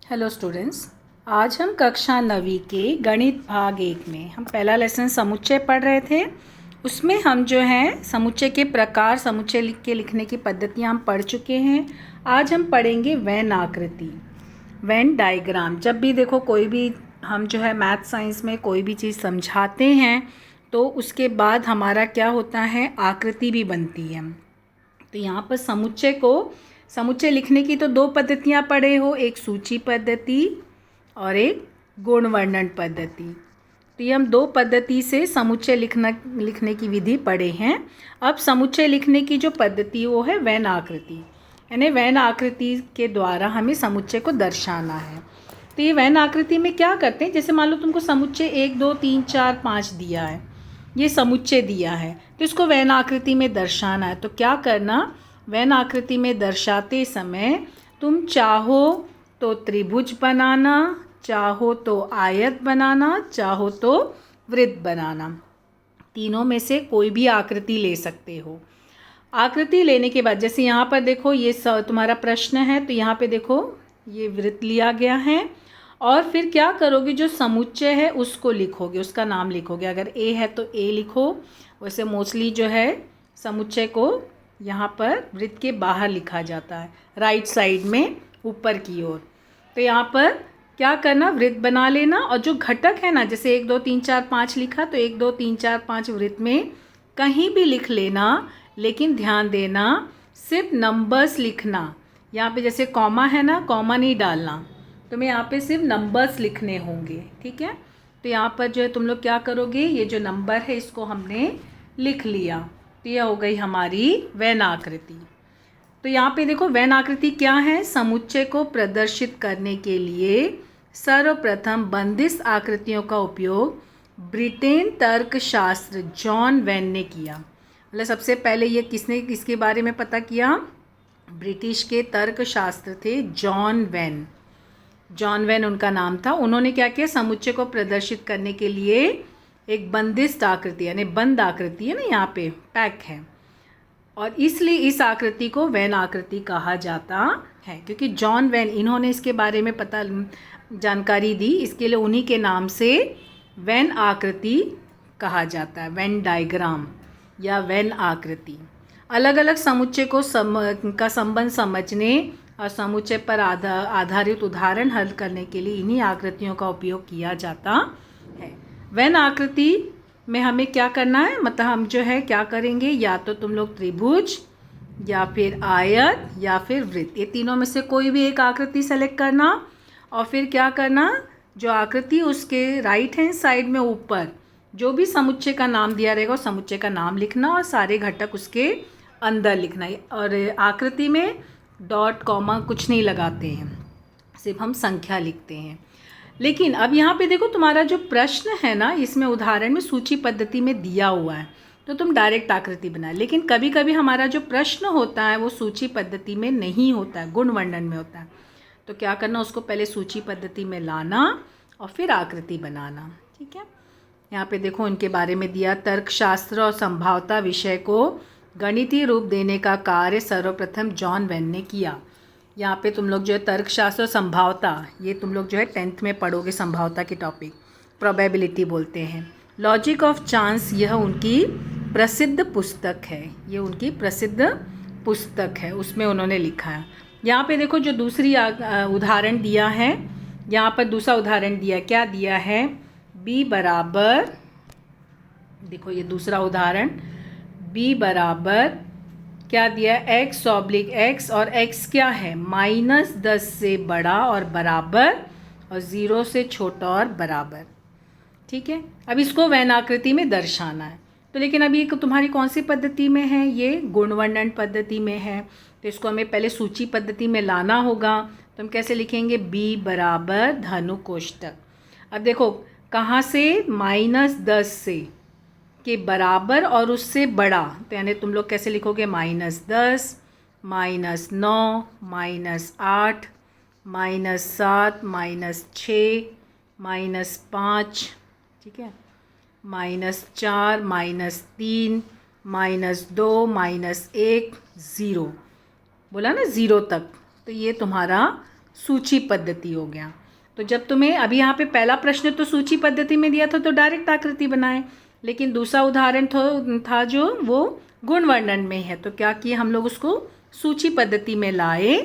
Hello students. आज हम कक्षा 9वीं के गणित भाग 1 में हम पहला लेसन समुच्चय पढ़ रहे थे। उसमें हम जो है समुच्चय के प्रकार, समुच्चय लिख के लिखने की पद्धतियाँ हम पढ़ चुके हैं। आज हम पढ़ेंगे वेन आकृति, वेन डायग्राम। जब भी देखो कोई भी हम जो है मैथ साइंस में कोई भी चीज़ समझाते हैं तो उसके बाद हमारा क्या होता है, आकृति भी बनती है। तो यहाँ पर समुच्चय लिखने की तो दो पद्धतियाँ पढ़े हो, एक सूची पद्धति और एक गुण वर्णन पद्धति। तो ये हम दो पद्धति से समुच्चय लिखने की विधि पढ़े हैं। अब समुच्चय लिखने की जो पद्धति वो है वेन आकृति, यानी वेन आकृति के द्वारा हमें समुच्चय को दर्शाना है। तो ये वेन आकृति में क्या करते हैं, जैसे मान लो तुमको समुच्चय 1 2 3 4 5 दिया है, ये समुच्चय दिया है, तो इसको वेन आकृति में दर्शाना है। तो क्या करना, वेन आकृति में दर्शाते समय तुम चाहो तो त्रिभुज बनाना, चाहो तो आयत बनाना, चाहो तो वृत्त बनाना, तीनों में से कोई भी आकृति ले सकते हो। आकृति लेने के बाद जैसे यहाँ पर देखो ये तुम्हारा प्रश्न है, तो यहाँ पे देखो ये वृत्त लिया गया है और फिर क्या करोगे, जो समुच्चय है उसको लिखोगे, उसका नाम लिखोगे। अगर ए है तो ए लिखो, वैसे मोस्टली जो है समुच्चय को यहाँ पर वृत्त के बाहर लिखा जाता है, राइट साइड में ऊपर की ओर। तो यहाँ पर क्या करना, वृत्त बना लेना और जो घटक है ना, जैसे 1 2 3 4 5 लिखा तो 1 2 3 4 5 वृत्त में कहीं भी लिख लेना, लेकिन ध्यान देना सिर्फ नंबर्स लिखना। यहाँ पे जैसे कॉमा है ना, कॉमा नहीं डालना, तुम्हें यहाँ पे सिर्फ नंबर्स लिखने होंगे, ठीक है। तो यहाँ पर जो है तुम लोग क्या करोगे, ये जो नंबर है इसको हमने लिख लिया, तो यह हो गई हमारी वेन आकृति। तो यहाँ पे देखो वेन आकृति क्या है, समुच्चय को प्रदर्शित करने के लिए सर्वप्रथम बंदिश आकृतियों का उपयोग ब्रिटेन तर्कशास्त्र जॉन वेन ने किया। मतलब सबसे पहले ये किसने किसके बारे में पता किया, ब्रिटिश के तर्कशास्त्र थे जॉन वेन। जॉन वेन उनका नाम था। उन्होंने क्या किया, समुच्चय को प्रदर्शित करने के लिए एक बंदिश आकृति, यानी बंद आकृति है ना, यहाँ पे पैक है, और इसलिए इस आकृति को वेन आकृति कहा जाता है, क्योंकि जॉन वेन इन्होंने इसके बारे में जानकारी दी, इसके लिए उन्हीं के नाम से वेन आकृति कहा जाता है, वेन डायग्राम या वेन आकृति। अलग अलग समुच्चय को का संबंध समझने और समुच्चय पर आधारित उदाहरण हल करने के लिए इन्हीं आकृतियों का उपयोग किया जाता है। वेन आकृति में हमें क्या करना है, मतलब हम जो है क्या करेंगे, या तो तुम लोग त्रिभुज या फिर आयत या फिर वृत्त, ये तीनों में से कोई भी एक आकृति सेलेक्ट करना और फिर क्या करना, जो आकृति उसके राइट हैंड साइड में ऊपर जो भी समुच्चय का नाम दिया रहेगा उस समुच्चय का नाम लिखना और सारे घटक उसके अंदर लिखना है। और आकृति में डॉट कॉमा कुछ नहीं लगाते हैं, सिर्फ हम संख्या लिखते हैं। लेकिन अब यहाँ पे देखो तुम्हारा जो प्रश्न है ना, इसमें उदाहरण में सूची पद्धति में दिया हुआ है, तो तुम डायरेक्ट आकृति बनाए। लेकिन कभी कभी हमारा जो प्रश्न होता है वो सूची पद्धति में नहीं होता है, गुण वर्णन में होता है। तो क्या करना, उसको पहले सूची पद्धति में लाना और फिर आकृति बनाना, ठीक है। यहाँ पे देखो इनके बारे में दिया, तर्कशास्त्र और संभाव्यता विषय को गणितीय रूप देने का कार्य सर्वप्रथम जॉन वेन ने किया। यहाँ पे तुम लोग जो है तर्कशास्त्र और संभाव्यता, ये तुम लोग जो है 10th में पढ़ोगे, संभाव्यता की टॉपिक प्रोबेबिलिटी बोलते हैं। लॉजिक ऑफ चांस, यह उनकी प्रसिद्ध पुस्तक है, ये उनकी प्रसिद्ध पुस्तक है, उसमें उन्होंने लिखा है। यहाँ पे देखो जो दूसरी उदाहरण दिया है, यहाँ पर दूसरा उदाहरण दिया, क्या दिया है, b बराबर, देखो ये दूसरा उदाहरण, b बराबर क्या दिया, x/x, और x क्या है, -10 से बड़ा और बराबर और 0 से छोटा और बराबर, ठीक है। अब इसको वेन आकृति में दर्शाना है। तो लेकिन अभी ये तुम्हारी कौन सी पद्धति में है, ये गुण वर्णन पद्धति में है, तो इसको हमें पहले सूची पद्धति में लाना होगा। तो हम कैसे लिखेंगे, b बराबर धनु कोष्टक। अब देखो कहाँ से, -10 से के बराबर और उससे बड़ा, तो यानी तुम लोग कैसे लिखोगे, -10, -9, -8, -7, -6, -5, ठीक है, -4, -3, -2, -1, 0, बोला ना 0 तक। तो ये तुम्हारा सूची पद्धति हो गया। तो जब तुम्हें अभी यहाँ पे पहला प्रश्न तो सूची पद्धति में दिया था तो डायरेक्ट आकृति बनाए, लेकिन दूसरा उदाहरण था जो वो गुण वर्णन में है, तो क्या किए हम लोग उसको सूची पद्धति में लाए।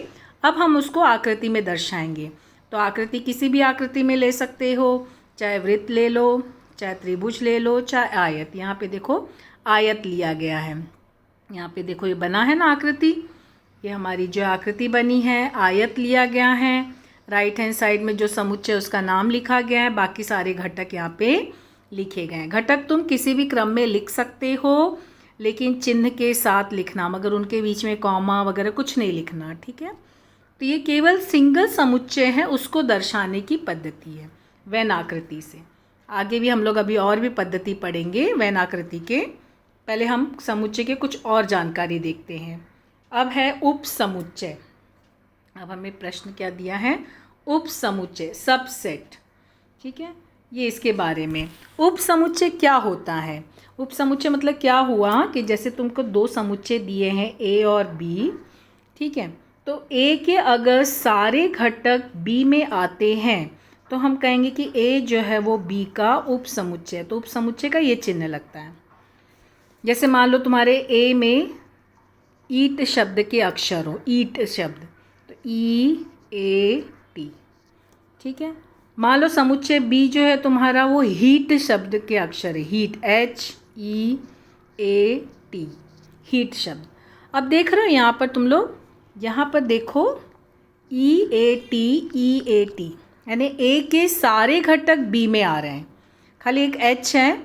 अब हम उसको आकृति में दर्शाएंगे। तो आकृति किसी भी आकृति में ले सकते हो, चाहे वृत्त ले लो, चाहे त्रिभुज ले लो, चाहे आयत। यहाँ पे देखो आयत लिया गया है, यहाँ पे देखो ये बना है ना आकृति, ये हमारी जो आकृति बनी है आयत लिया गया है। राइट हैंड साइड में जो समुच्चय उसका नाम लिखा गया है, बाकी सारे घटक यहाँ पे लिखे गए हैं। घटक तुम किसी भी क्रम में लिख सकते हो, लेकिन चिन्ह के साथ लिखना, मगर उनके बीच में कॉमा वगैरह कुछ नहीं लिखना, ठीक है। तो ये केवल सिंगल समुच्चय है, उसको दर्शाने की पद्धति है वेन आकृति से। आगे भी हम लोग अभी और भी पद्धति पढ़ेंगे वेन आकृति के। पहले हम समुच्चय के कुछ और जानकारी देखते हैं। अब है उप समुच्चय। अब हमें प्रश्न क्या दिया है, उप समुच्चय, सबसेट, ठीक है, ये इसके बारे में। उप समुच्चय क्या होता है? उप समुच्चय मतलब क्या हुआ कि जैसे तुमको दो समुच्चय दिए हैं ए और बी, ठीक है, तो ए के अगर सारे घटक बी में आते हैं तो हम कहेंगे कि ए जो है वो बी का उप समुच्चय। तो उप समुच्चय का ये चिन्ह लगता है। जैसे मान लो तुम्हारे ए में ईट शब्द के अक्षर हो, ईट शब्द, तो ई ए टी, ठीक है। मान लो समुच्चय बी जो है तुम्हारा वो हीट शब्द के अक्षर है, heat, H E A T, heat शब्द। अब देख रहे हो यहाँ पर तुम लोग, यहाँ पर देखो ई ए टी, यानी ए के सारे घटक बी में आ रहे हैं, खाली एक एच है,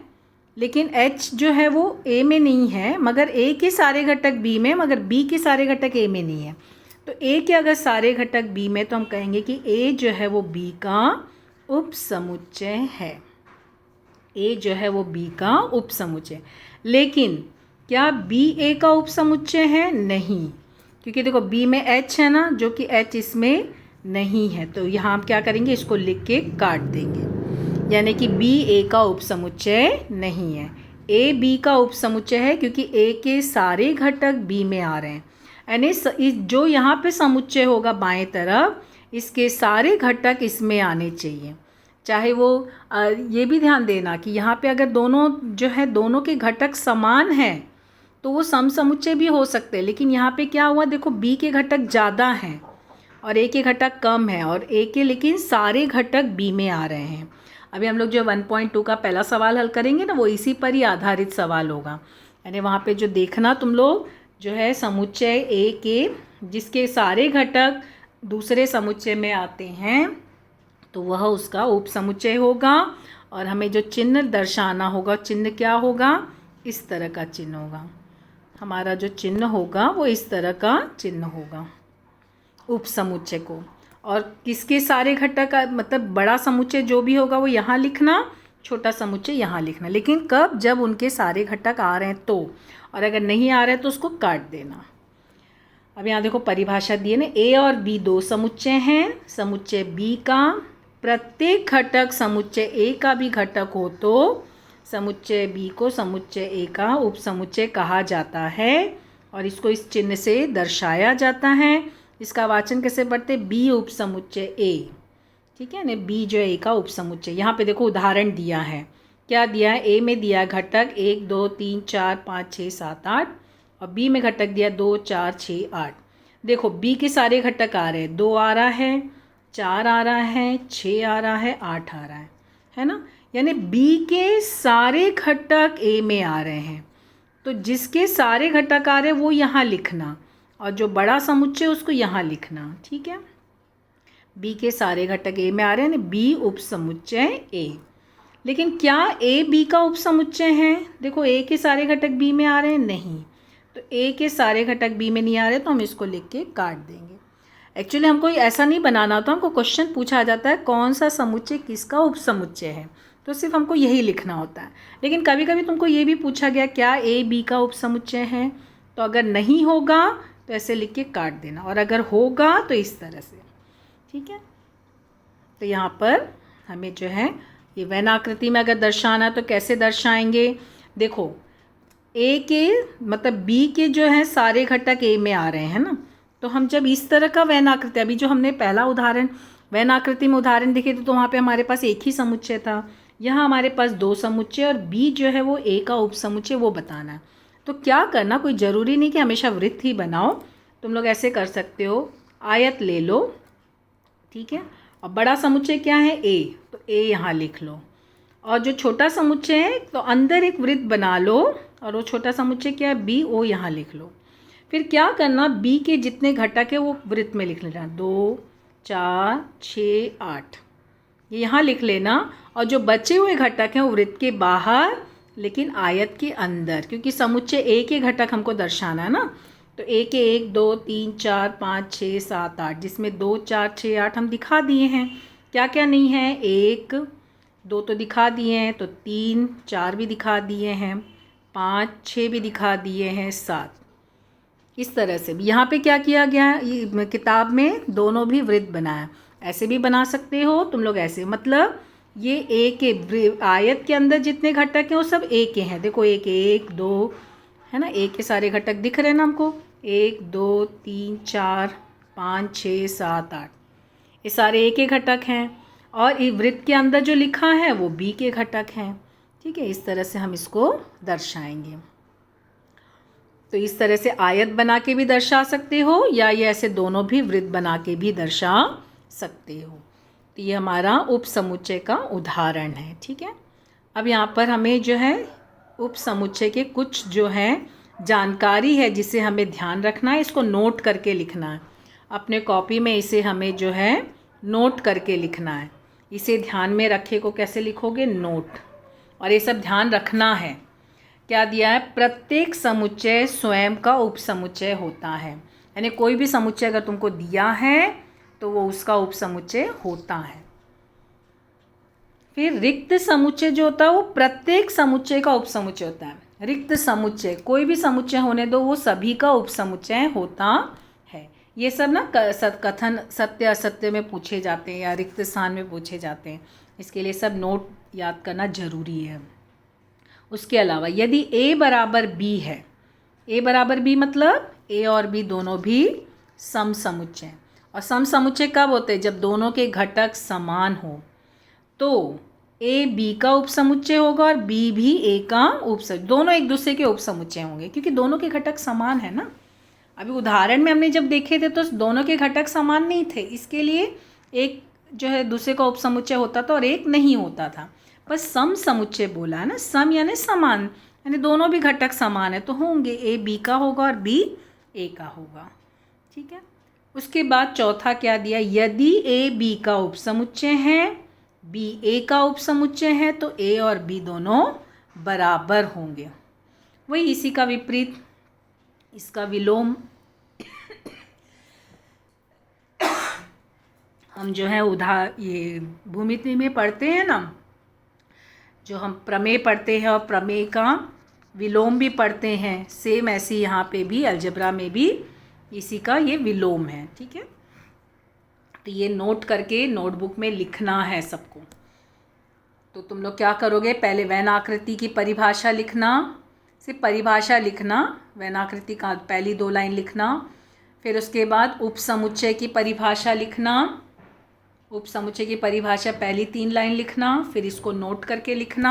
लेकिन एच जो है वो ए में नहीं है, मगर ए के सारे घटक बी में, मगर बी के सारे घटक ए में नहीं है। तो ए के अगर सारे घटक बी में तो हम कहेंगे कि ए जो है वो बी का उप समुच्चय है। ए जो है वो बी का उप समुच्चय। लेकिन क्या बी ए का उप समुच्चय है? नहीं, क्योंकि देखो बी में एच है ना, जो कि एच इसमें नहीं है। तो यहाँ हम क्या करेंगे, इसको लिख के काट देंगे, यानी कि बी ए का उप समुच्चय नहीं है। ए बी का उप समुच्चय है क्योंकि ए के सारे घटक बी में आ रहे हैं, यानी जो यहाँ पे समुच्चय होगा बाएं तरफ, इसके सारे घटक इसमें आने चाहिए। चाहे वो ये भी ध्यान देना कि यहाँ पे अगर दोनों जो है दोनों के घटक समान हैं तो वो समसमुच्चय भी हो सकते हैं, लेकिन यहाँ पे क्या हुआ, देखो बी के घटक ज़्यादा हैं और ए के घटक कम है, और ए के लेकिन सारे घटक बी में आ रहे हैं। अभी हम लोग जो 1.2 का पहला सवाल हल करेंगे ना, वो इसी पर ही आधारित सवाल होगा। यानी वहाँ पे जो देखना तुम लोग जो है समुच्चय ए के जिसके सारे घटक दूसरे समुच्चय में आते हैं तो वह उसका उप समुच्चय होगा। और हमें जो चिन्ह दर्शाना होगा, चिन्ह क्या होगा, इस तरह का चिन्ह होगा। हमारा जो चिन्ह होगा वो इस तरह का चिन्ह होगा उप समुच्चय को। और किसके सारे घटक, मतलब बड़ा समुच्चय जो भी होगा वो यहाँ लिखना, छोटा समुच्चय यहाँ लिखना। लेकिन कब, जब उनके सारे घटक आ रहे हैं तो, और अगर नहीं आ रहे तो उसको काट देना। अब यहाँ देखो परिभाषा दी है ना, ए और बी दो समुच्चय हैं। समुच्चय बी का प्रत्येक घटक समुच्चय ए का भी घटक हो तो समुच्चय बी को समुच्चय ए का उप समुच्चय कहा जाता है, और इसको इस चिन्ह से दर्शाया जाता है। इसका वाचन कैसे पढ़ते, बी उप समुच्चय ए, ठीक है ना, बी जो ए का उप समुच्चय। यहाँ पे देखो उदाहरण दिया है, क्या दिया है, ए में दिया घटक 1 2 3 4 5 6 7 8, और बी में घटक दिया 2 4 6 8। देखो बी के सारे घटक आ रहे हैं, 2 आ रहा है, 4 आ रहा है, 6 आ रहा है, 8 आ रहा है ना। यानी बी के सारे घटक ए में आ रहे हैं, तो जिसके सारे घटक आ रहे हैं वो यहाँ लिखना, और जो बड़ा समुच्चय उसको यहाँ लिखना, ठीक है। बी के सारे घटक ए में आ रहे हैं, बी उप समुच्चय ए। लेकिन क्या ए बी का उप समुच्चय है? देखो ए के सारे घटक बी में आ रहे हैं, नहीं, तो ए के सारे घटक बी में नहीं आ रहे तो हम इसको लिख के काट देंगे। एक्चुअली हमको ऐसा नहीं बनाना होता, हमको क्वेश्चन पूछा जाता है कौन सा समुच्चय किसका उप समुच्चय है, तो सिर्फ हमको यही लिखना होता है। लेकिन कभी कभी तुमको ये भी पूछा गया क्या ए बी का उप समुच्चय है, तो अगर नहीं होगा तो ऐसे लिख के काट देना, और अगर होगा तो इस तरह से, ठीक है। तो यहाँ पर हमें जो है ये वेन आकृति में अगर दर्शाना तो कैसे दर्शाएंगे, देखो ए के मतलब बी के जो है सारे घटक ए में आ रहे हैं ना, तो हम जब इस तरह का वैन आकृति, अभी जो हमने पहला उदाहरण वैन आकृति में उदाहरण देखे थे तो वहाँ पे हमारे पास एक ही समुच्चय था, यहाँ हमारे पास दो समुच्चय और बी जो है वो ए का उपसमुच्चय वो बताना है। तो क्या करना, कोई ज़रूरी नहीं कि हमेशा वृत्त ही बनाओ, तुम लोग ऐसे कर सकते हो, आयत ले लो, ठीक है, और बड़ा समुच्चय क्या है ए, तो ए यहाँ लिख लो, और जो छोटा समुच्चय है तो अंदर एक वृत्त बना लो, और वो छोटा समुच्चय क्या है बी, ओ यहाँ लिख लो। फिर क्या करना, बी के जितने घटक है वो वृत्त में लिख लेना, 2 4 6 8 ये यहाँ लिख लेना, और जो बचे हुए घटक हैं वो वृत्त के बाहर लेकिन आयत के अंदर, क्योंकि समुच्चय ए के घटक हमको दर्शाना है ना, तो ए के 1 2 3 4 5 6 7 8, जिसमें 2 4 6 8 हम दिखा दिए हैं। क्या क्या नहीं है, 1 2 तो दिखा दिए हैं, तो 3 4 भी दिखा दिए हैं, 5 6 भी दिखा दिए हैं, 7। इस तरह से भी यहाँ पे क्या किया गया है, किताब में दोनों भी वृत्त बनाया, ऐसे भी बना सकते हो तुम लोग, ऐसे मतलब ये ए के आयत के अंदर जितने घटक हैं वो सब ए के हैं। देखो एक 1 2 है ना, ए के सारे घटक दिख रहे हैं ना हमको, 1 2 3 4 5 6 7 8 ये सारे ए के घटक हैं, और ये वृत्त के अंदर जो लिखा है वो बी के घटक हैं। ठीक है, इस तरह से हम इसको दर्शाएंगे। तो इस तरह से आयत बना के भी दर्शा सकते हो, या ये ऐसे दोनों भी वृत्त बना के भी दर्शा सकते हो। तो ये हमारा उपसमुच्चय का उदाहरण है। ठीक है, अब यहाँ पर हमें जो है उपसमुच्चय के कुछ जो है जानकारी है जिसे हमें ध्यान रखना है, इसको नोट करके लिखना है अपने कॉपी में, इसे हमें जो है नोट करके लिखना है। इसे ध्यान में रखे को कैसे लिखोगे, नोट, और ये सब ध्यान रखना है। क्या दिया है, प्रत्येक समुच्चय स्वयं का उपसमुच्चय होता है, यानी कोई भी समुच्चय अगर तुमको दिया है तो वो उसका उपसमुच्चय होता है। फिर रिक्त समुच्चय जो होता है वो प्रत्येक समुच्चय का उपसमुच्चय होता है। रिक्त समुच्चय, कोई भी समुच्चय होने दो, वो सभी का उपसमुच्चय होता है। ये सब ना कथन सत्य असत्य में पूछे जाते हैं या रिक्त स्थान में पूछे जाते हैं, इसके लिए सब नोट याद करना जरूरी है। उसके अलावा यदि a बराबर b है, a बराबर b मतलब a और b दोनों भी सम समुच्चय, और सम समुच्चय कब होते हैं, जब दोनों के घटक समान हो, तो a b का उपसमुच्चय होगा और b भी a का उपसमुच्चय, दोनों एक दूसरे के उपसमुच्चय होंगे, क्योंकि दोनों के घटक समान है ना। अभी उदाहरण में हमने जब देखे थे तो दोनों के घटक समान नहीं थे, इसके लिए एक जो है दूसरे का उपसमुच्चय होता था और एक नहीं होता था। बस सम समुच्चय बोला है ना, सम यानी समान, यानी दोनों भी घटक समान है तो होंगे, ए बी का होगा और बी ए का होगा। ठीक है, उसके बाद चौथा क्या दिया, यदि ए बी का उपसमुच्चय है, बी ए का उपसमुच्चय है, तो ए और बी दोनों बराबर होंगे। वही इसी का विपरीत, इसका विलोम हम जो है ये भूमिति में पढ़ते हैं ना, जो हम प्रमेय पढ़ते हैं और प्रमेय का विलोम भी पढ़ते हैं, सेम ऐसी यहाँ पे भी अलजेब्रा में भी इसी का ये विलोम है। ठीक है, तो ये नोट करके नोटबुक में लिखना है सबको। तो तुम लोग क्या करोगे, पहले वैन आकृति की परिभाषा लिखना, सिर्फ परिभाषा लिखना, वैन आकृति का पहली 2 लाइन लिखना, फिर उसके बाद उपसमुच्चय की परिभाषा लिखना, उपसमुच्चय की परिभाषा पहली 3 लाइन लिखना, फिर इसको नोट करके लिखना।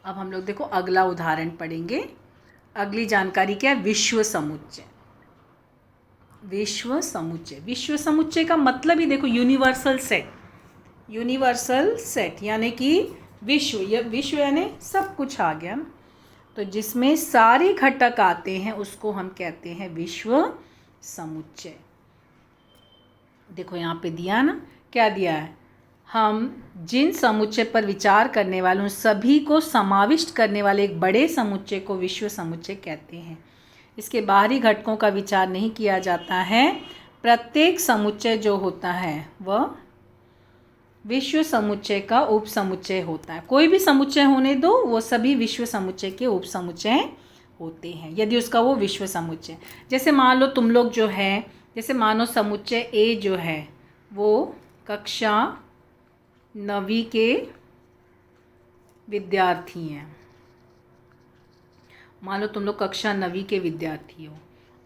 अब हम लोग देखो अगला उदाहरण पढ़ेंगे। अगली जानकारी क्या है, विश्व समुच्चय। विश्व समुच्चय, विश्व समुच्चय का मतलब ही देखो यूनिवर्सल सेट, यूनिवर्सल सेट यानी कि विश्व, यह विश्व यानी सब कुछ आ गया ना, तो जिसमें सारे घटक आते हैं उसको हम कहते हैं विश्व समुच्चय। देखो यहाँ पे दिया ना, क्या दिया है, हम जिन समुच्चय पर विचार करने वाले उन सभी को समाविष्ट करने वाले एक बड़े समुच्चय को विश्व समुच्चय कहते हैं। इसके बाहरी घटकों का विचार नहीं किया जाता है। प्रत्येक समुच्चय जो होता है वह विश्व समुच्चय का उपसमुच्चय होता है। कोई भी समुच्चय होने दो, वो सभी विश्व समुच्चय के उपसमुच्चय होते हैं यदि उसका वो विश्व समुच्चय। जैसे मान लो तुम लोग जो है, जैसे मानो समुच्चय ए जो है वो कक्षा 9वीं के विद्यार्थी हैं, मान लो तुम लोग कक्षा 9वीं के विद्यार्थी हो,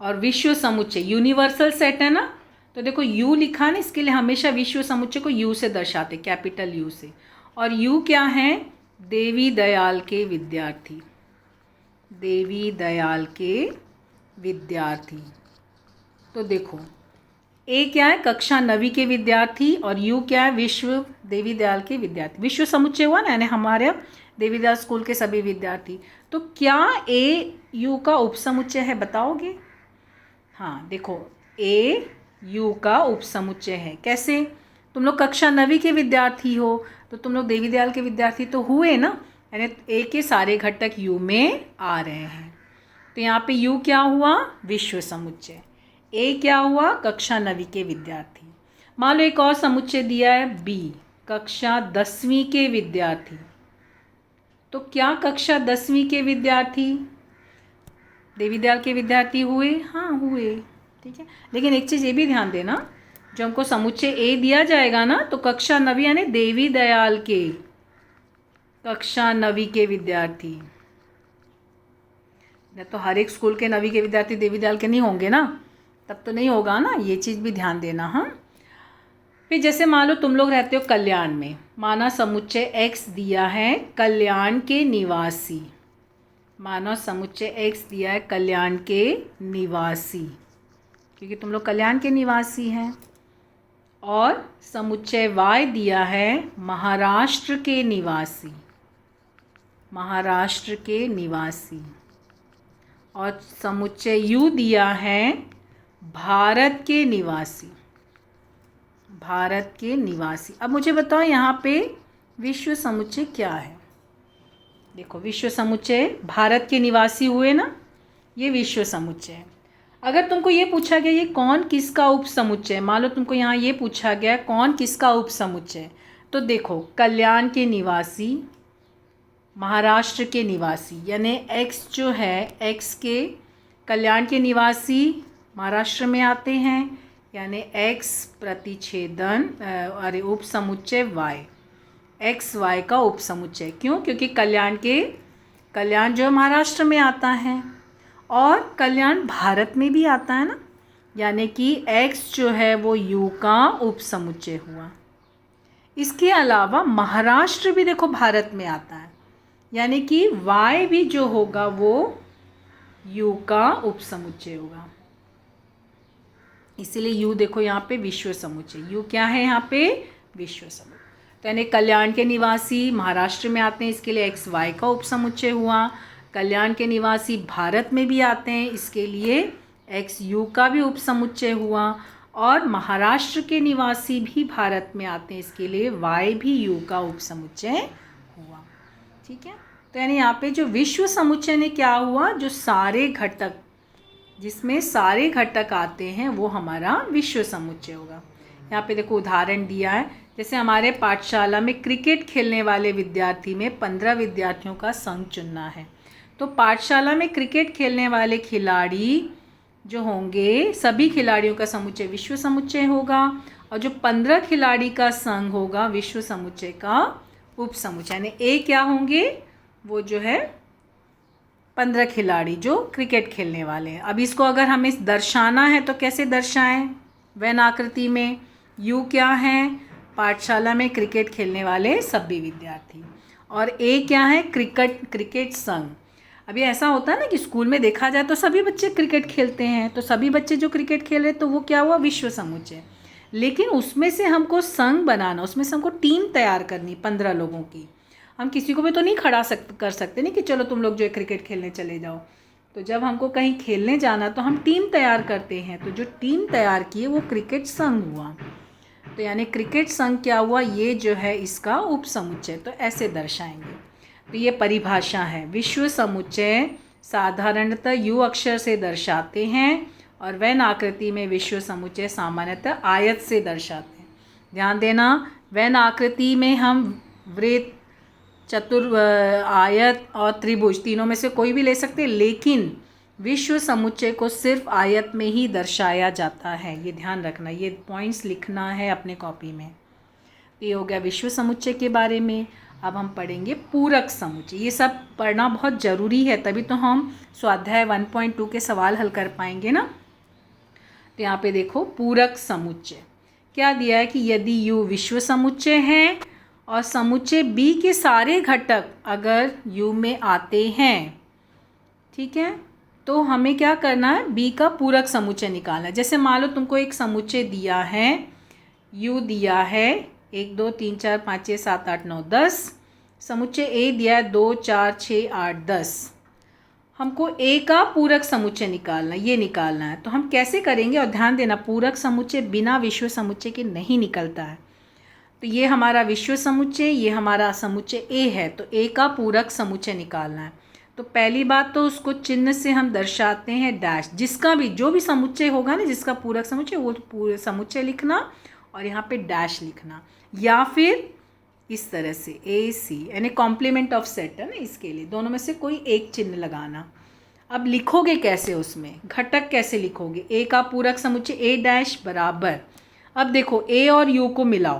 और विश्व समुच्चय यूनिवर्सल सेट है ना, तो देखो यू लिखा ना, इसके लिए हमेशा विश्व समुच्चय को यू से दर्शाते, कैपिटल यू से। और यू क्या है? देवी दयाल के विद्यार्थी, देवी दयाल के विद्यार्थी। तो देखो ए क्या है? कक्षा 9वीं के विद्यार्थी, और यू क्या है? विश्व देवी दयाल के विद्यार्थी। विश्व समुच्चय हुआ ना, यानी हमारे देवी दयाल स्कूल के सभी विद्यार्थी। तो क्या ए यू का उपसमुच्चय है, बताओगे? हाँ देखो, ए यू का उपसमुच्चय है। कैसे? तुम लोग कक्षा 9वीं के विद्यार्थी हो, तो तुम लोग देवी दयाल के विद्यार्थी तो हुए ना, यानी ए के सारे घटक यू में आ रहे हैं। तो यहाँ पे यू क्या हुआ? विश्व समुच्चय। ए क्या हुआ? कक्षा 9वीं के विद्यार्थी। मान लो एक और समुच्चय दिया है बी, कक्षा 10वीं के विद्यार्थी। तो क्या कक्षा 10वीं के विद्यार्थी देवी दयाल के विद्यार्थी हुए? हाँ हुए, ठीक है। लेकिन एक चीज़ ये भी ध्यान देना, जो हमको समुच्चय ए दिया जाएगा ना, तो कक्षा 9वीं यानी देवी दयाल के कक्षा 9वीं के विद्यार्थी। तो हर एक स्कूल के 9वीं के विद्यार्थी देवी दयाल के नहीं होंगे ना, तब तो नहीं होगा ना, ये चीज़ भी ध्यान देना। हाँ, फिर जैसे मान लो तुम लोग रहते हो कल्याण में, माना समुच्चय एक्स दिया है कल्याण के निवासी, माना समुच्चय एक्स दिया है कल्याण के निवासी, क्योंकि तुम लोग कल्याण के निवासी हैं। और समुच्चय वाई दिया है महाराष्ट्र के निवासी, महाराष्ट्र के निवासी। और समुच्चय यू दिया है भारत के निवासी, भारत के निवासी। अब मुझे बताओ यहाँ पे विश्व समुच्चय क्या है? देखो विश्व समुच्चय भारत के निवासी हुए ना, ये विश्व समुच्चय है। अगर तुमको ये पूछा गया ये कौन किसका उपसमुच्चय, मान लो तुमको यहाँ ये पूछा गया कौन किसका उपसमुच्चय, तो देखो कल्याण के निवासी, महाराष्ट्र के निवासी, यानी एक्स जो है एक्स के कल्याण के निवासी महाराष्ट्र में आते हैं, यानी एक्स प्रतिच्छेदन अरे उपसमुच्चय वाई, एक्स वाई का उपसमुच्चय। क्यों? क्योंकि कल्याण जो महाराष्ट्र में आता है और कल्याण भारत में भी आता है ना, यानी कि एक्स जो है वो यू का उपसमुच्चय हुआ। इसके अलावा महाराष्ट्र भी देखो भारत में आता है, यानी कि वाई भी जो होगा वो यू का उपसमुच्चय होगा। इसीलिए यू देखो यहाँ पे विश्व समुच्चय, यू क्या है यहाँ पे? विश्व समुच्चय। तो यानी कल्याण के निवासी महाराष्ट्र में आते हैं, इसके लिए एक्स वाई का उपसमुच्चय हुआ। कल्याण के निवासी भारत में भी आते हैं, इसके लिए एक्स यू का भी उपसमुच्चय हुआ। और महाराष्ट्र के निवासी भी भारत में आते हैं, इसके लिए वाई भी यू का उपसमुच्चय हुआ। ठीक है, तो यानी यहाँ पे जो विश्व समुच्चय ने क्या हुआ, जो सारे घटक जिसमें सारे घटक आते हैं वो हमारा विश्व समुच्चय होगा। यहाँ पे देखो उदाहरण दिया है, जैसे हमारे पाठशाला में क्रिकेट खेलने वाले विद्यार्थी में 15 विद्यार्थियों का संघ चुनना है। तो पाठशाला में क्रिकेट खेलने वाले खिलाड़ी जो होंगे, सभी खिलाड़ियों का समुच्चय विश्व समुच्चय होगा, और जो 15 खिलाड़ी का संघ होगा विश्व समुच्चय का उपसमुच्चय। यानी ए क्या होंगे? वो जो है 15 खिलाड़ी जो क्रिकेट खेलने वाले हैं। अब इसको अगर हमें दर्शाना है तो कैसे दर्शाएं? वेन आकृति में। यू क्या है? पाठशाला में क्रिकेट खेलने वाले सभी विद्यार्थी। और ए क्या है? क्रिकेट संघ। अभी ऐसा होता है ना कि स्कूल में देखा जाए तो सभी बच्चे क्रिकेट खेलते हैं, तो सभी बच्चे जो क्रिकेट खेल रहे तो वो क्या हुआ? विश्व समुच्चय। लेकिन उसमें से हमको संघ बनाना, उसमें से हमको टीम तैयार करनी 15 लोगों की। हम किसी को भी तो नहीं खड़ा कर सकते नहीं कि चलो तुम लोग जो है क्रिकेट खेलने चले जाओ। तो जब हमको कहीं खेलने जाना तो हम टीम तैयार करते हैं, तो जो टीम तैयार की है वो क्रिकेट संघ हुआ। तो यानी क्रिकेट संघ क्या हुआ? ये जो है इसका उपसमुच्चय। तो ऐसे दर्शाएंगे। तो ये परिभाषा है। विश्व समुच्चय साधारणतः यू अक्षर से दर्शाते हैं, और वेन आकृति में विश्व समुच्चय सामान्यतः आयत से दर्शाते हैं। ध्यान देना, वेन आकृति में हम वृत्त, आयत और त्रिभुज तीनों में से कोई भी ले सकते हैं, लेकिन विश्व समुच्चय को सिर्फ आयत में ही दर्शाया जाता है। ये ध्यान रखना, ये पॉइंट्स लिखना है अपने कॉपी में। ये हो गया विश्व समुच्चय के बारे में। अब हम पढ़ेंगे पूरक समुच्चय। ये सब पढ़ना बहुत ज़रूरी है, तभी तो हम स्वाध्याय 1.2 के सवाल हल कर पाएंगे ना। तो यहाँ पे देखो पूरक समुच्चय क्या दिया है कि यदि U विश्व समुच्चय है और समुच्चय B के सारे घटक अगर U में आते हैं, ठीक है, तो हमें क्या करना है, B का पूरक समुच्चय निकालना है। जैसे मान लो तुमको एक समुच्चय दिया है, U दिया है 1 2 3 4 5 6 7 8 9 10, समुच्चय A दिया है 2 4 6 8 10। हमको A का पूरक समुच्चय निकालना है, ये निकालना है। तो हम कैसे करेंगे, और ध्यान देना पूरक समुच्चय बिना विश्व समुच्चय के नहीं निकलता है। तो ये हमारा विश्व समुच्चय, ये हमारा समुच्चय A है, तो A का पूरक समुच्चय निकालना है। तो पहली बात तो उसको चिन्ह से हम दर्शाते हैं डैश। जिसका भी जो भी समुच्चय होगा ना, जिसका पूरक समुच्चय, वो पूरे समुच्चय लिखना और यहाँ पे डैश लिखना, या फिर इस तरह से AC यानी कॉम्प्लीमेंट ऑफ सेट है ना, इसके लिए दोनों में से कोई एक चिन्ह लगाना। अब लिखोगे कैसे, उसमें घटक कैसे लिखोगे, A का पूरक समुच्चय A डैश बराबर, अब देखो A और U को मिलाओ,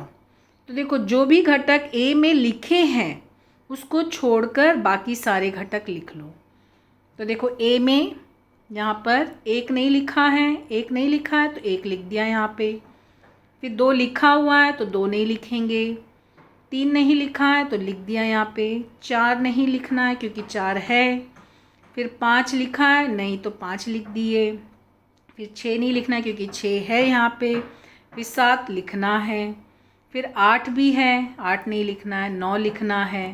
तो देखो जो भी घटक A में लिखे हैं उसको छोड़कर बाकी सारे घटक लिख लो। तो देखो A में यहाँ पर 1 नहीं लिखा है, 1 नहीं लिखा है तो 1 लिख दिया यहाँ पे, फिर 2 लिखा हुआ है तो 2 नहीं लिखेंगे, 3 नहीं लिखा है तो लिख दिया यहाँ पे, 4 नहीं लिखना है क्योंकि 4 है, फिर 5 लिखा है नहीं तो 5 लिख दिए, फिर 6 नहीं लिखना है क्योंकि 6 है यहाँ पे, फिर 7 लिखना है, फिर 8 भी है, 8 नहीं लिखना है, 9 लिखना है,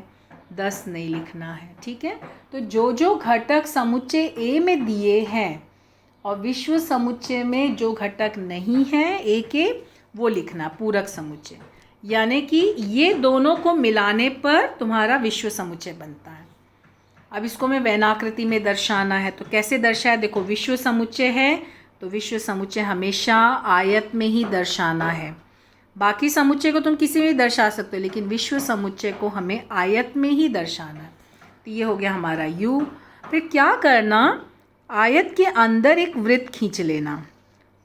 10 नहीं लिखना है। ठीक है, तो जो जो घटक समुच्चय A में दिए हैं और विश्व समुच्चय में जो घटक नहीं हैं A के, वो लिखना पूरक समुच्चय, यानी कि ये दोनों को मिलाने पर तुम्हारा विश्व समुच्चय बनता है। अब इसको मैं वैनाकृति में दर्शाना है, तो कैसे दर्शाया, देखो विश्व समुच्चय है तो विश्व समुच्चय हमेशा आयत में ही दर्शाना है। बाकी समुच्चय को तुम किसी में भी दर्शा सकते हो, लेकिन विश्व समुच्चय को हमें आयत में ही दर्शाना है। तो ये हो गया हमारा U। फिर क्या करना, आयत के अंदर एक वृत्त खींच लेना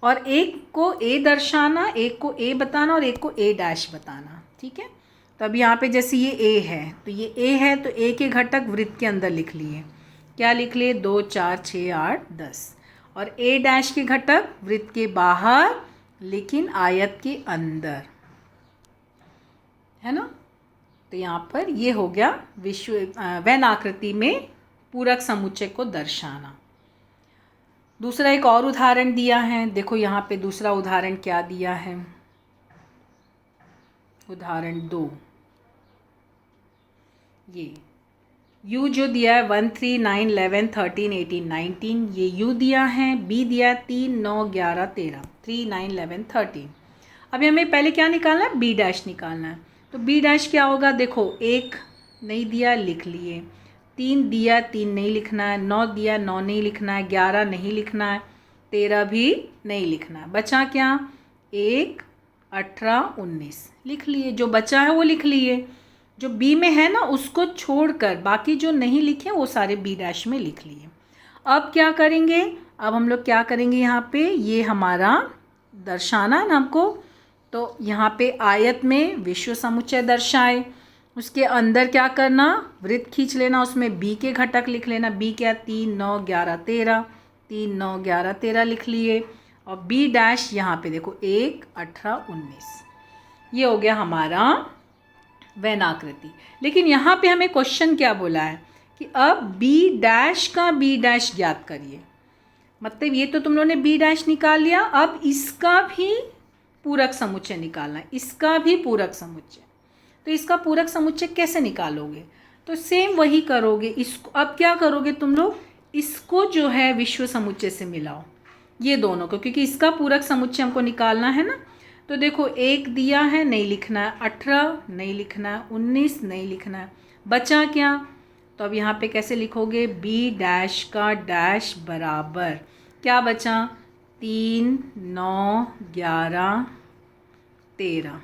और एक को A दर्शाना, एक को A बताना और एक को A डैश बताना। ठीक है, तो अब यहाँ पे जैसे ये A है तो ये A है, तो A के घटक वृत्त के अंदर लिख लिए, क्या लिख लिए, 2 4 6 8 10, और A डैश के घटक वृत्त के बाहर लेकिन आयत के अंदर, है ना। तो यहाँ पर ये हो गया विश्व वैनाकृति में पूरक समुच्चय को दर्शाना। दूसरा एक और उदाहरण दिया है, देखो यहाँ पे दूसरा उदाहरण क्या दिया है, उदाहरण 2, ये U जो दिया है 1 3 9 11 13 18 19, ये U दिया है, B दिया है 3 9 11 13, 3 9 11 13। अभी हमें पहले क्या निकालना है, B डैश निकालना है। तो B डैश क्या होगा, देखो 1 नहीं दिया, लिख लिए, 3 दिया, 3 नहीं लिखना है, 9 दिया, 9 नहीं लिखना है, 11 नहीं लिखना है, 13 भी नहीं लिखना है, बचा क्या, 1 18 19 लिख लिए, जो बचा है वो लिख लिए। जो B में है ना उसको छोड़कर बाकी जो नहीं लिखे वो सारे B डैश में लिख लिए। अब क्या करेंगे, अब हम लोग क्या करेंगे, यहाँ पे ये हमारा दर्शाना है ना हमको, तो यहाँ पे आयत में विश्व समुच्चय दर्शाए, उसके अंदर क्या करना, वृत्त खींच लेना, उसमें B के घटक लिख लेना, B क्या, 3 9 11 13, 3 9 11 13 लिख लिए, और B डैश यहाँ पे देखो 1 18 19, ये हो गया हमारा वैनाकृति। लेकिन यहाँ पे हमें क्वेश्चन क्या बोला है कि अब B डैश का B डैश ज्ञात करिए। मतलब ये तो तुम लोगों ने B डैश निकाल लिया, अब इसका भी पूरक समुच्चय निकालना है, इसका भी पूरक समुच्चय। तो इसका पूरक समुच्चय कैसे निकालोगे, तो सेम वही करोगे। इसको अब क्या करोगे तुम लोग, इसको जो है विश्व समुच्चय से मिलाओ, ये दोनों को, क्योंकि इसका पूरक समुच्चय हमको निकालना है ना। तो देखो 1 दिया है, नहीं लिखना है, 18 नहीं लिखना है, 19 नहीं लिखना है, बचा क्या, तो अब यहाँ पे कैसे लिखोगे, B डैश का डैश बराबर क्या बचा, 3 9 11 13,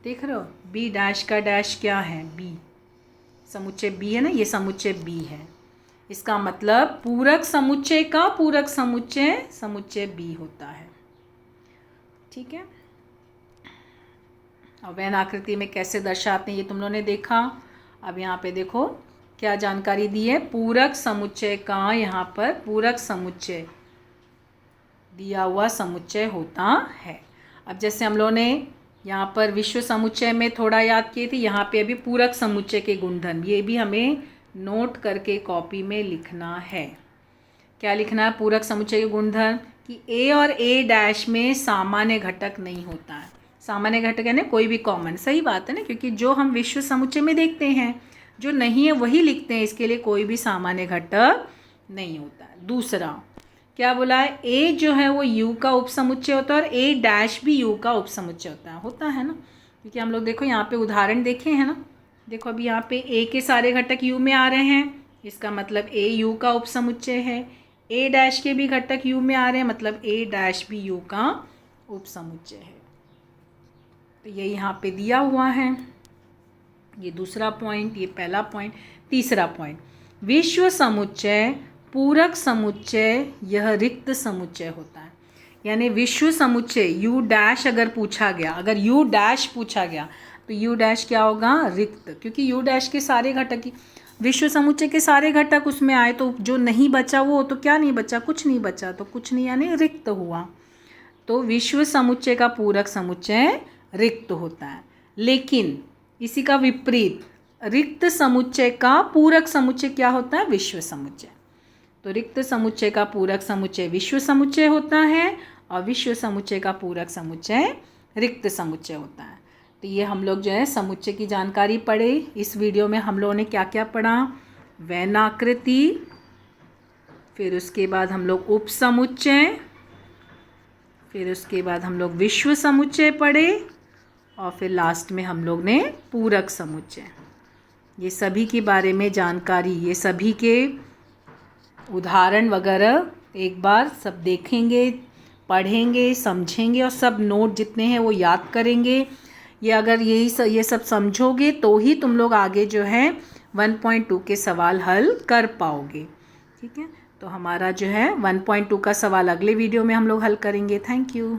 देख रहे हो, B डैश का डैश क्या है, B, समुच्चय B है ना, ये समुच्चय B है, इसका मतलब पूरक समुच्चय का पूरक समुच्चय समुच्चय B होता है। ठीक है, और वैन आकृति में कैसे दर्शाते हैं ये तुम लोगों ने देखा। अब यहाँ पे देखो क्या जानकारी दी है, पूरक समुच्चय का यहाँ पर पूरक समुच्चय दिया हुआ समुच्चय होता है। अब जैसे हम लोगों ने यहाँ पर विश्व समुच्चय में थोड़ा याद किए थे, यहाँ पे अभी पूरक समुच्चय के गुणधर्म, ये भी हमें नोट करके कॉपी में लिखना है। क्या लिखना है? पूरक समुच्चय के गुणधर्म कि ए और ए डैश में सामान्य घटक नहीं होता है। सामान्य घटक यानी कोई भी कॉमन, सही बात है ना, क्योंकि जो हम विश्व समुच्चय में देखते हैं जो नहीं है वही लिखते हैं, इसके लिए कोई भी सामान्य घटक नहीं होता है। दूसरा क्या बोला है, ए जो है वो यू का उपसमुच्चय होता है और ए डैश भी यू का उपसमुच्चय होता है ना, क्योंकि हम लोग देखो यहाँ पे उदाहरण देखे हैं ना, देखो अभी यहाँ पे ए के सारे घटक यू में आ रहे हैं, इसका मतलब ए यू का उपसमुच्चय है। ए डैश के भी घटक यू में आ रहे हैं, मतलब ए डैश भी यू का उपसमुच्चय है। तो ये यहाँ पे दिया हुआ है, ये दूसरा पॉइंट, ये पहला पॉइंट। तीसरा पॉइंट, विश्व समुच्चय पूरक समुच्चय यह रिक्त समुच्चय होता है। यानी विश्व समुच्चय यू डैश अगर पूछा गया, अगर यू डैश पूछा गया तो यू डैश क्या होगा? रिक्त, क्योंकि यू डैश के सारे घटक ही विश्व समुच्चय के सारे घटक उसमें आए, तो जो नहीं बचा वो तो क्या नहीं बचा? कुछ नहीं बचा, तो कुछ नहीं यानी रिक्त हुआ। तो विश्व समुच्चय का पूरक समुच्चय रिक्त होता है। लेकिन इसी का विपरीत रिक्त समुच्चय का पूरक समुच्चय क्या होता है? विश्व समुच्चय। तो रिक्त समुच्चय का पूरक समुच्चय विश्व समुच्चय होता है और विश्व समुच्चय का पूरक समुच्चय रिक्त समुच्चय होता है। तो ये हम लोग जो है समुच्चय की जानकारी पढ़े। इस वीडियो में हम लोगों ने क्या क्या पढ़ा? वैन आकृति, फिर उसके बाद हम लोग उपसमुच्चय, फिर उसके बाद हम लोग विश्व समुच्चय पढ़े और फिर लास्ट में हम लोग ने पूरक समुच्चय। ये सभी के बारे में जानकारी, ये सभी के उदाहरण वगैरह एक बार सब देखेंगे, पढ़ेंगे, समझेंगे और सब नोट जितने हैं वो याद करेंगे। ये अगर ये सब समझोगे तो ही तुम लोग आगे जो है 1.2 के सवाल हल कर पाओगे। ठीक है, तो हमारा जो है 1.2 का सवाल अगले वीडियो में हम लोग हल करेंगे। Thank you.